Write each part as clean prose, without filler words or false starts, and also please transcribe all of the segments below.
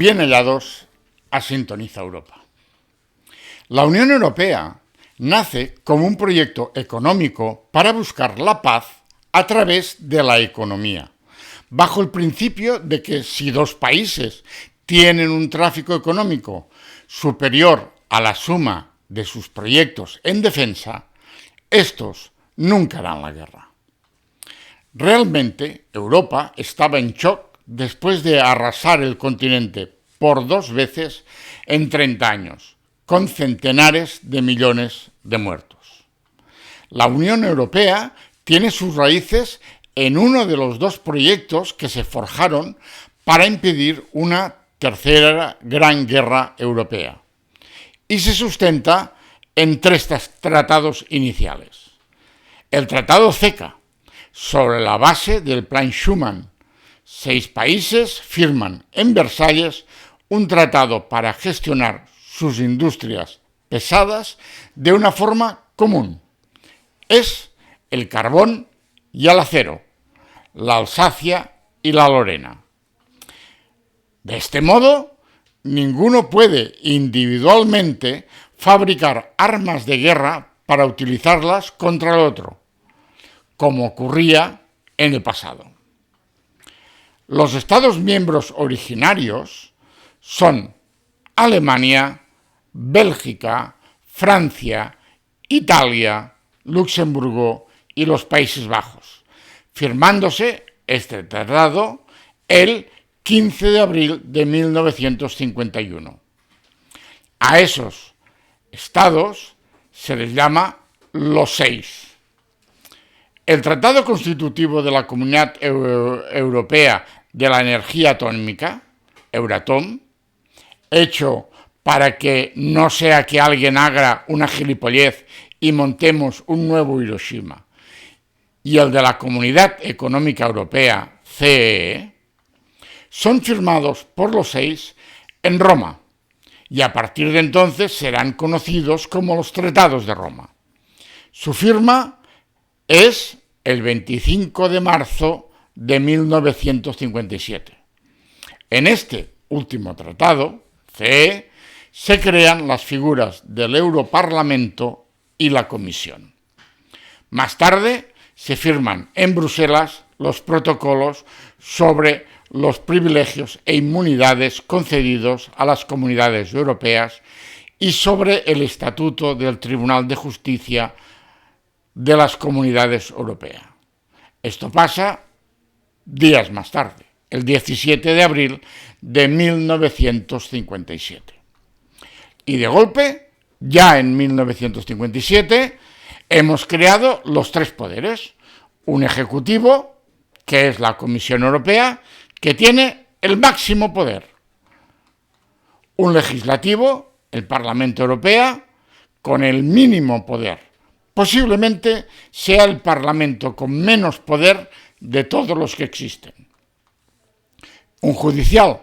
Bien hallados a Sintoniza Europa. La Unión Europea nace como un proyecto económico para buscar la paz a través de la economía, bajo el principio de que si dos países tienen un tráfico económico superior a la suma de sus proyectos en defensa, estos nunca harán la guerra. Realmente, Europa estaba en shock después de arrasar el continente por 2 veces en 30 años, con centenares de millones de muertos. La Unión Europea tiene sus raíces en uno de los 2 proyectos que se forjaron para impedir una tercera gran guerra europea, y se sustenta en 3 tratados iniciales. El Tratado CECA, sobre la base del Plan Schuman. 6 países firman en Versalles un tratado para gestionar sus industrias pesadas de una forma común. Es el carbón y el acero, la Alsacia y la Lorena. De este modo, ninguno puede individualmente fabricar armas de guerra para utilizarlas contra el otro, como ocurría en el pasado. Los Estados miembros originarios son Alemania, Bélgica, Francia, Italia, Luxemburgo y los Países Bajos, firmándose este tratado el 15 de abril de 1951. A esos estados se les llama los 6. El Tratado Constitutivo de la Comunidad Europea de la Energía Atómica, Euratom, hecho para que no sea que alguien haga una gilipollez y montemos un nuevo Hiroshima, y el de la Comunidad Económica Europea, CEE, son firmados por los 6 en Roma, y a partir de entonces serán conocidos como los Tratados de Roma. Su firma es el 25 de marzo de 1957. En este último tratado, CE, se crean las figuras del Europarlamento y la Comisión. Más tarde se firman en Bruselas los protocolos sobre los privilegios e inmunidades concedidos a las comunidades europeas y sobre el Estatuto del Tribunal de Justicia de las Comunidades Europeas. Esto pasa días más tarde, el 17 de abril de 1957. Y de golpe, ya en 1957, hemos creado los 3 poderes. Un ejecutivo, que es la Comisión Europea, que tiene el máximo poder. Un legislativo, el Parlamento Europeo, con el mínimo poder. Posiblemente sea el Parlamento con menos poder de todos los que existen. Un judicial,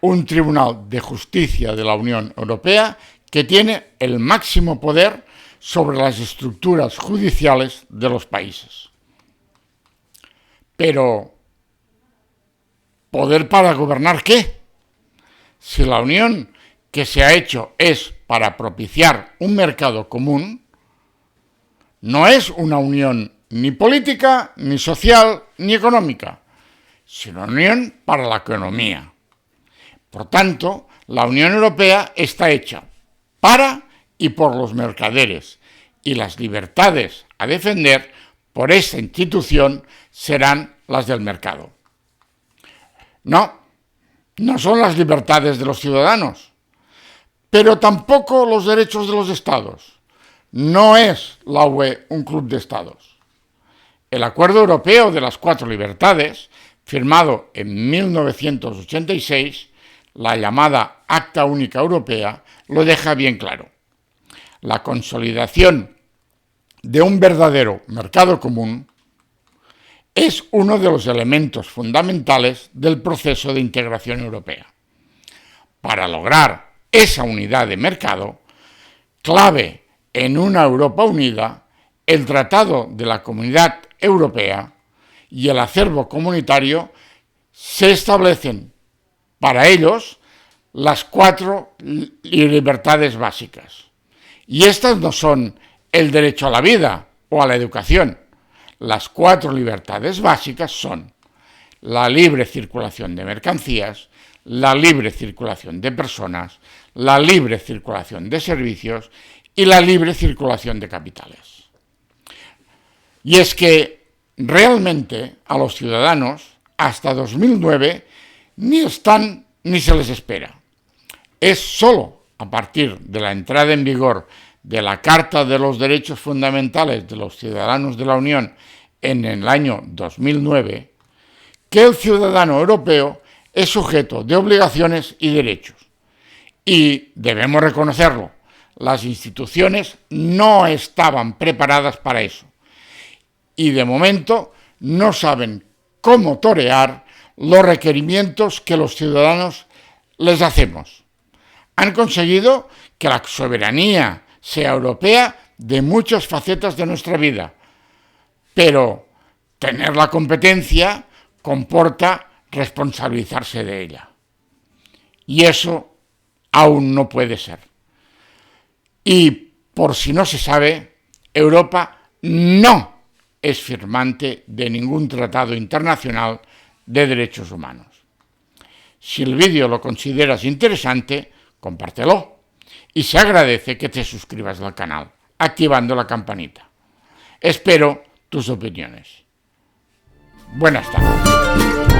un Tribunal de Justicia de la Unión Europea que tiene el máximo poder sobre las estructuras judiciales de los países. Pero, ¿poder para gobernar qué? Si la unión que se ha hecho es para propiciar un mercado común, no es una unión ni política, ni social, ni económica, sino una unión para la economía. Por tanto, la Unión Europea está hecha para y por los mercaderes, y las libertades a defender por esta institución serán las del mercado. No son las libertades de los ciudadanos, pero tampoco los derechos de los estados. No es la UE un club de estados. El Acuerdo Europeo de las 4 Libertades, firmado en 1986, la llamada Acta Única Europea, lo deja bien claro. La consolidación de un verdadero mercado común es uno de los elementos fundamentales del proceso de integración europea. Para lograr esa unidad de mercado, clave en una Europa unida, el Tratado de la Comunidad Europea y el acervo comunitario se establecen para ellos las 4 libertades básicas. Y estas no son el derecho a la vida o a la educación. Las 4 libertades básicas son la libre circulación de mercancías, la libre circulación de personas, la libre circulación de servicios y la libre circulación de capitales. Y es que realmente a los ciudadanos hasta 2009 ni están ni se les espera. Es solo a partir de la entrada en vigor de la Carta de los Derechos Fundamentales de los Ciudadanos de la Unión en el año 2009 que el ciudadano europeo es sujeto de obligaciones y derechos. Y debemos reconocerlo, las instituciones no estaban preparadas para eso. Y de momento no saben cómo torear los requerimientos que los ciudadanos les hacemos. Han conseguido que la soberanía sea europea de muchas facetas de nuestra vida, pero tener la competencia comporta responsabilizarse de ella. Y eso aún no puede ser. Y por si no se sabe, Europa no es firmante de ningún tratado internacional de derechos humanos. Si el vídeo lo consideras interesante, compártelo. Y se agradece que te suscribas al canal, activando la campanita. Espero tus opiniones. Buenas tardes.